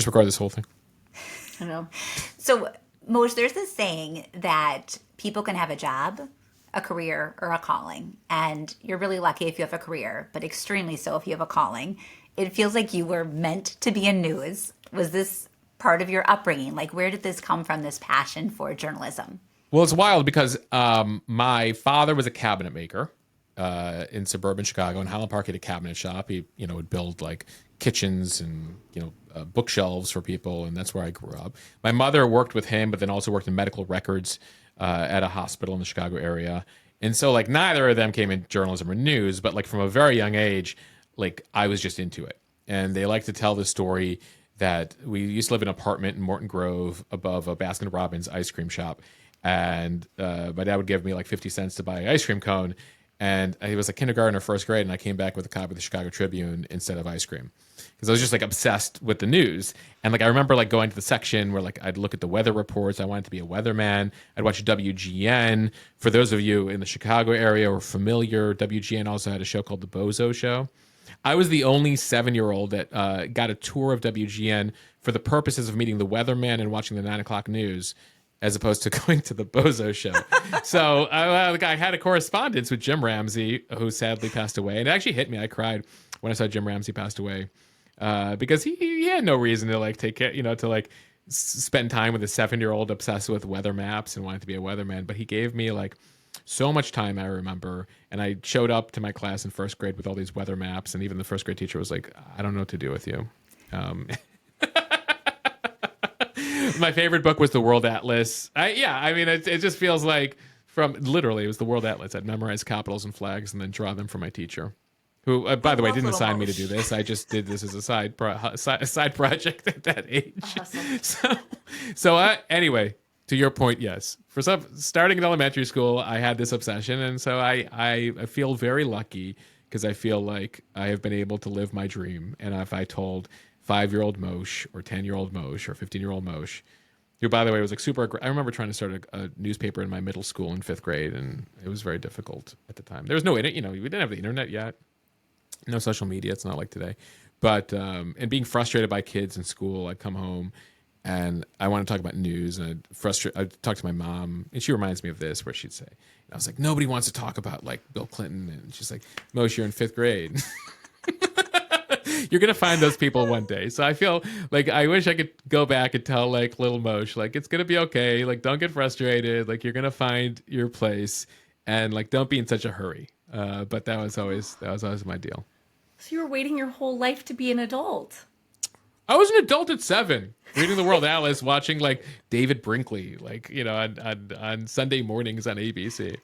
Just record this whole thing. I know. So, Mosh, there's this saying that people can have a job, a career, or a calling. And you're really lucky if you have a career, but extremely so if you have a calling. It feels like you were meant to be in news. Was this part of your upbringing? Like, where did this come from, this passion for journalism? Well, it's wild because my father was a cabinet maker in suburban Chicago. In Highland Park, he had a cabinet shop. He, would build like kitchens and bookshelves for people, and that's where I grew up. My mother worked with him, but then also worked in medical records at a hospital in the Chicago area. And so, like, neither of them came in journalism or news, but like from a very young age, like I was just into it. And they like to tell the story that we used to live in an apartment in Morton Grove above a Baskin Robbins ice cream shop, and my dad would give me like 50 cents to buy an ice cream cone. And I was a kindergarten or first grade, and I came back with a copy of the Chicago Tribune instead of ice cream because I was just like obsessed with the news. And like I remember like going to the section where like I'd look at the weather reports. I wanted to be a weatherman. I'd watch WGN. For those of you in the Chicago area or familiar, WGN also had a show called The Bozo Show. I was the only 7-year-old that got a tour of WGN for the purposes of meeting the weatherman and watching the 9 o'clock news, as opposed to going to the Bozo Show. So I had a correspondence with Jim Ramsey, who sadly passed away. And it actually hit me. I cried when I saw Jim Ramsey passed away because he had no reason to like take care, to like spend time with a 7-year-old obsessed with weather maps and wanted to be a weatherman. But he gave me like so much time, I remember. And I showed up to my class in first grade with all these weather maps. And even the first grade teacher was like, I don't know what to do with you. My favorite book was the World Atlas. I mean, it just feels like from literally it was the World Atlas. I'd memorize capitals and flags and then draw them for my teacher, who, by the way, didn't assign me to do this. I just did this as a side project at that age. Awesome. Anyway, to your point, yes, for starting in elementary school, I had this obsession, and so I feel very lucky because I feel like I have been able to live my dream. And if I told 5-year-old Mosh or 10-year-old Mosh or 15-year-old Mosh, who, by the way, was like I remember trying to start a newspaper in my middle school in 5th grade, and it was very difficult at the time. There was no internet, we didn't have the internet yet, no social media. It's not like today. But and being frustrated by kids in school, I'd come home and I want to talk about news, and I'd talk to my mom, and she reminds me of this, where she'd say, I was like, nobody wants to talk about like Bill Clinton, and she's like, Mosh, you're in 5th grade. You're gonna find those people one day. So I feel like I wish I could go back and tell like little Mosh, like it's gonna be okay. Like don't get frustrated. Like you're gonna find your place, and like don't be in such a hurry. But that was always my deal. So you were waiting your whole life to be an adult. I was an adult at 7, reading the World Atlas, watching like David Brinkley, like on Sunday mornings on ABC.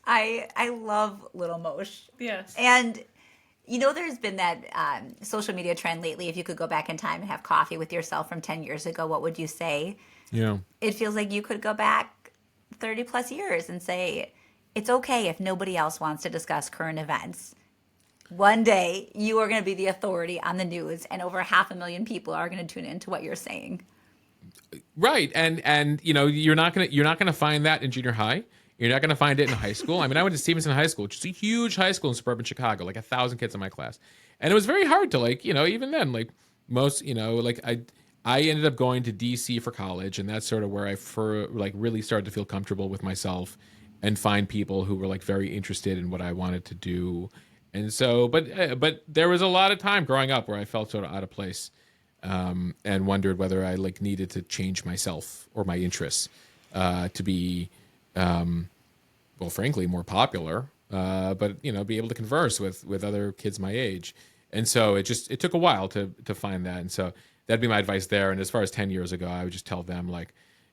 I love Little Mosh. Yes. And there's been that social media trend lately. If you could go back in time and have coffee with yourself from 10 years ago, what would you say? Yeah. It feels like you could go back 30 plus years and say, it's okay if nobody else wants to discuss current events. One day you are going to be the authority on the news, and over 500,000 people are going to tune into what you're saying. Right. And you're not gonna find that in junior high. You're not going to find it in high school. I mean, I went to Stevenson High School, which is a huge high school in suburban Chicago, like 1,000 kids in my class. And it was very hard to like, even then, like most, like I ended up going to DC for college, and that's sort of where really started to feel comfortable with myself and find people who were like very interested in what I wanted to do. And so, but there was a lot of time growing up where I felt sort of out of place, and wondered whether I like needed to change myself or my interests to be well, frankly, more popular, but be able to converse with other kids my age. And so it took a while to find that. And so that'd be my advice there. And as far as 10 years ago, I would just tell them, like,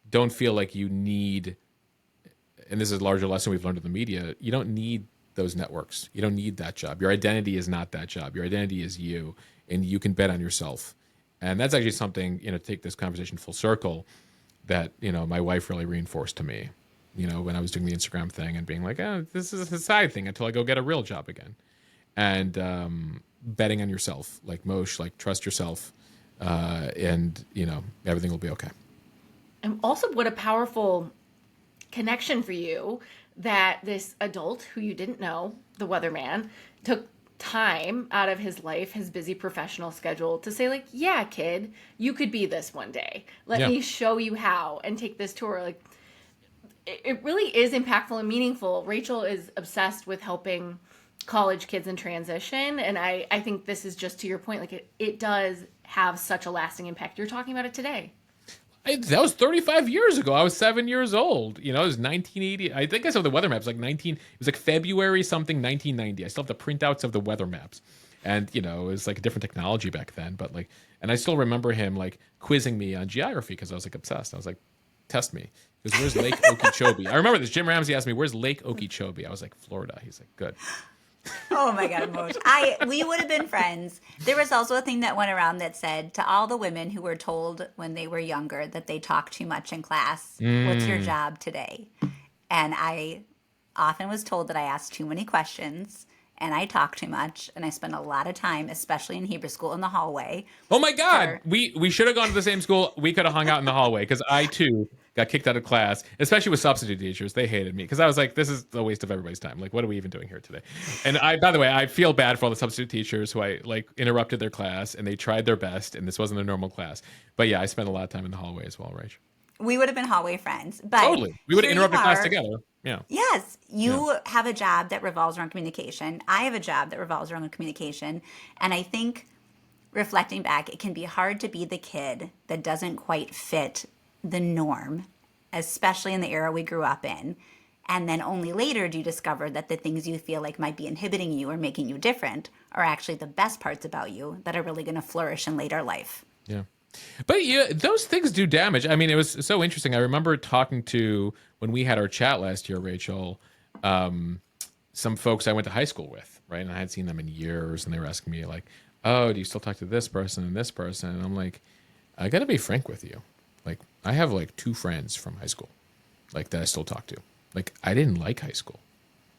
don't feel like you need, and this is a larger lesson we've learned in the media, you don't need those networks. You don't need that job. Your identity is not that job. Your identity is you, and you can bet on yourself. And that's actually something, to take this conversation full circle, that, my wife really reinforced to me, when I was doing the Instagram thing and being like, this is a side thing until I go get a real job again. And betting on yourself, like Mosh, like trust yourself, and, everything will be okay. And also, what a powerful connection for you that this adult who you didn't know, the weatherman, took time out of his life, his busy professional schedule, to say like, yeah, kid, you could be this one day. Let Yeah. me show you how, and take this tour. Like, it really is impactful and meaningful. Rachel is obsessed with helping college kids in transition. And I think this is just to your point, like it does have such a lasting impact. You're talking about it today. That was 35 years ago. I was 7 years old. You know, it was 1980. I think I saw the weather maps like 19. It was like February something 1990. I still have the printouts of the weather maps, and you know, it was like a different technology back then. But like, and I still remember him like quizzing me on geography because I was like obsessed. I was like, test me. He goes, where's Lake Okeechobee? I remember this. Jim Ramsey asked me, where's Lake Okeechobee? I was like, Florida. He's like, good. Oh my God, Mosh. We would have been friends. There was also a thing that went around that said to all the women who were told when they were younger that they talk too much in class, what's your job today? And I often was told that I asked too many questions and I talk too much and I spend a lot of time, especially in Hebrew school, in the hallway. Oh my God, we should have gone to the same school. We could have hung out in the hallway because I too got kicked out of class, especially with substitute teachers. They hated me because I was like, this is a waste of everybody's time. Like, what are we even doing here today? And by the way, I feel bad for all the substitute teachers who I like interrupted their class and they tried their best and this wasn't a normal class. But yeah, I spent a lot of time in the hallway as well, Rach. We would have been hallway friends. But Totally. We would have here you interrupted class are. together. Yeah. Yes, you have a job that revolves around communication. I have a job that revolves around communication. And I think reflecting back, it can be hard to be the kid that doesn't quite fit the norm, especially in the era we grew up in. And then only later do you discover that the things you feel like might be inhibiting you or making you different are actually the best parts about you that are really going to flourish in later life. Yeah. But yeah, those things do damage. I mean, it was so interesting. I remember talking to, when we had our chat last year, Rachel, some folks I went to high school with, right? And I hadn't seen them in years. And they were asking me like, oh, do you still talk to this person and this person? And I'm like, I got to be frank with you. Like, I have like 2 friends from high school, like that I still talk to. Like, I didn't like high school.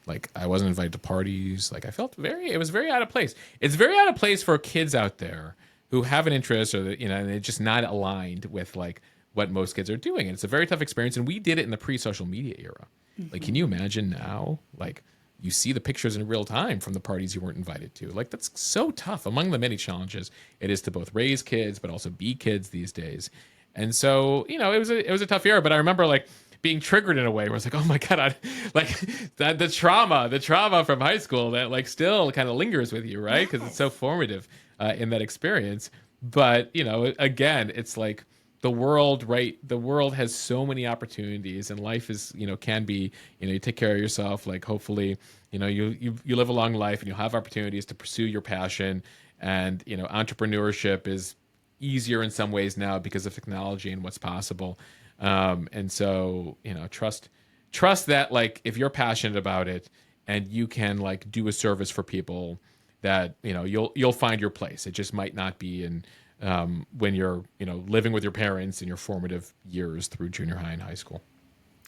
Like, I wasn't invited to parties. Like, I felt it was very out of place. It's very out of place for kids out there who have an interest or, you know, and it's just not aligned with like what most kids are doing. And it's a very tough experience. And we did it in the pre-social media era. Mm-hmm. Like, can you imagine now? Like, you see the pictures in real time from the parties you weren't invited to. Like, that's so tough. Among the many challenges it is to both raise kids, but also be kids these days. And so, you know, it was a tough era, but I remember like being triggered in a way where it's like, oh my God, like that the trauma from high school that like still kind of lingers with you, right? Because it's so formative in that experience. But, you know, again, it's like the world, right? The world has so many opportunities and life is, you know, can be, you know, you take care of yourself, like hopefully, you know, you live a long life and you'll have opportunities to pursue your passion. And, you know, entrepreneurship is easier in some ways now because of technology and what's possible. And so, you know, trust that like if you're passionate about it and you can like do a service for people that, you know, you'll find your place. It just might not be in when you're, you know, living with your parents in your formative years through junior high and high school.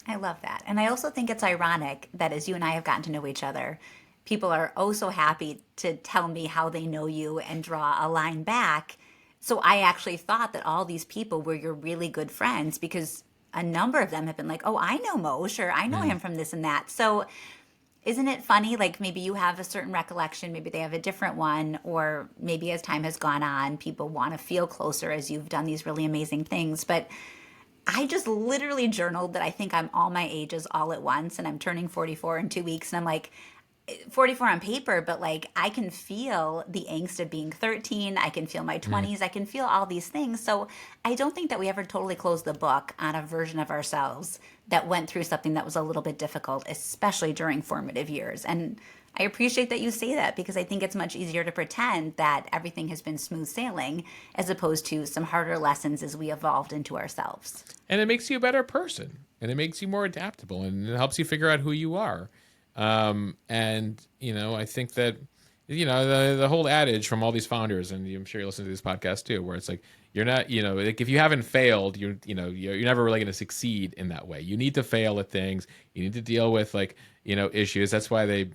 I love that. And I also think it's ironic that as you and I have gotten to know each other, people are oh so happy to tell me how they know you and draw a line back. So I actually thought that all these people were your really good friends because a number of them have been like, oh, I know Mosh or I know him from this and that. So isn't it funny? Like maybe you have a certain recollection, maybe they have a different one, or maybe as time has gone on, people want to feel closer as you've done these really amazing things. But I just literally journaled that I think I'm all my ages all at once and I'm turning 44 in 2 weeks. And I'm like, 44 on paper, but like I can feel the angst of being 13. I can feel my 20s. I can feel all these things. So I don't think that we ever totally closed the book on a version of ourselves that went through something that was a little bit difficult, especially during formative years. And I appreciate that you say that because I think it's much easier to pretend that everything has been smooth sailing as opposed to some harder lessons as we evolved into ourselves. And it makes you a better person and it makes you more adaptable and it helps you figure out who you are. And, you know, I think that, you know, the whole adage from all these founders, and I'm sure you listen to this podcast too, where it's like, you're not, you know, like if you haven't failed, you're never really going to succeed in that way. You need to fail at things. You need to deal with like, you know, issues. That's why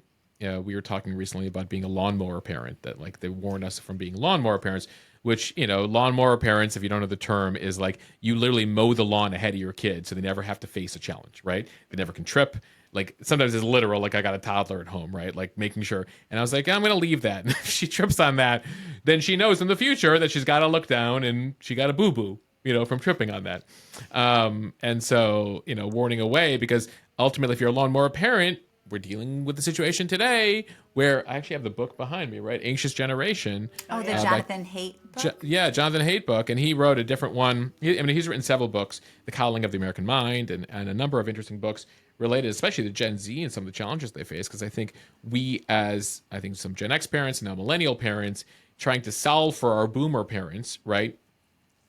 we were talking recently about being a lawnmower parent, that like they warn us from being lawnmower parents, which, you know, lawnmower parents, if you don't know the term, is like you literally mow the lawn ahead of your kids so they never have to face a challenge, right? They never can trip. like sometimes it's literal, like I got a toddler at home, right? Like making sure. And I was like, I'm going to leave that. And if she trips on that, then she knows in the future that she's got to look down and she got a boo-boo, from tripping on that. And so, warning away, because ultimately if you're a lawnmower parent, we're dealing with the situation today where I actually have the book behind me, right? Anxious Generation. Oh, the Jonathan Haidt book? Jonathan Haidt book. And he wrote a different one. He's written several books, The Coddling of the American Mind, and a number of interesting books related, especially to Gen Z and some of the challenges they face. Because I think we, as I think some Gen X parents and now millennial parents, trying to solve for our boomer parents, right,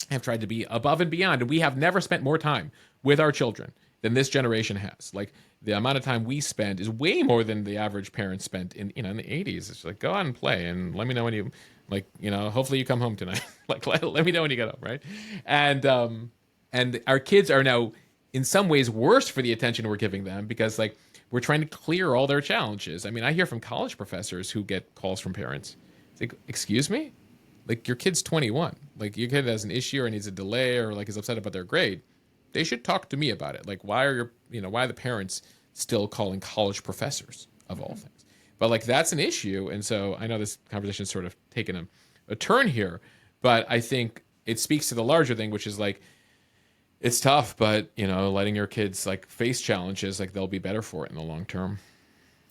have tried to be above and beyond. And we have never spent more time with our children than this generation has. Like, the amount of time we spend is way more than the average parent spent in in the 80s. It's like, go out and play and let me know when you hopefully you come home tonight. Like, let me know when you get home, right? And our kids are now in some ways worse for the attention we're giving them, because like we're trying to clear all their challenges. I mean, I hear from college professors who get calls from parents. It's like, excuse me? Like, your kid's 21. Like, your kid has an issue or needs a delay or like is upset about their grade. They should talk to me about it. Like, why are why are the parents still calling college professors of all things? But like, that's an issue. And so I know this conversation's sort of taken a turn here, but I think it speaks to the larger thing, which is like, it's tough, but letting your kids like face challenges, like they'll be better for it in the long term.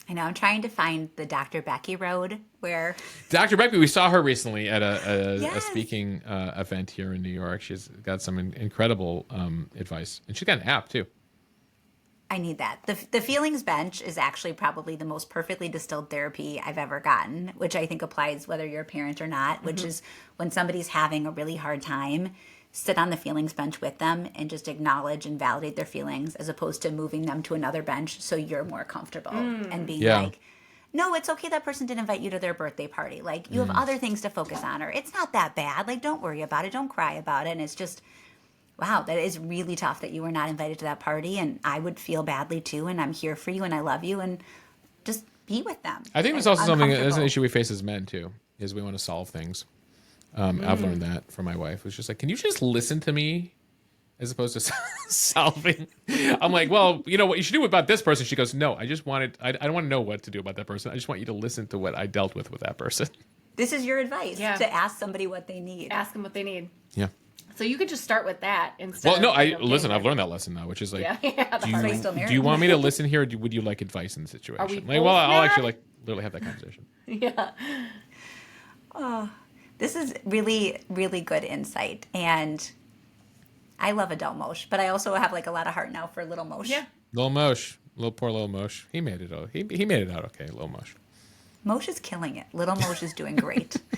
I know. I'm trying to find the Dr. Becky Road where Dr. Becky, we saw her recently at a Yes. speaking event here in New York. She's got some incredible advice, and she's got an app too. I need that. The feelings bench is actually probably the most perfectly distilled therapy I've ever gotten, which I think applies whether you're a parent or not, which is when somebody's having a really hard time, sit on the feelings bench with them and just acknowledge and validate their feelings, as opposed to moving them to another bench so you're more comfortable and being like, no, it's okay that person didn't invite you to their birthday party. Like, you have other things to focus on, or it's not that bad. Like, don't worry about it. Don't cry about it. And it's just, wow, that is really tough that you were not invited to that party. And I would feel badly too. And I'm here for you and I love you, and just be with them. I think there's also something, there's an issue we face as men too, is we want to solve things. I've learned that from my wife. It's just like, can you just listen to me as opposed to solving? I'm like, well, you know what you should do about this person? She goes, no, I don't want to know what to do about that person. I just want you to listen to what I dealt with that person. This is your advice, to ask somebody what they need. Ask them what they need. Yeah. So you could just start with that instead. Well, no, of, listen, I've learned that lesson now, which is like, do you want me to listen here, or would you like advice in the situation? Are we Like, well, I'll both actually mad? like literally have that conversation. Yeah. This is really, really good insight. And I love adult Mosh, but I also have like a lot of heart now for little Mosh. Yeah. Little Mosh, poor little Mosh. He made it out. He made it out okay, little Mosh. Mosh is killing it. Little Mosh is doing great.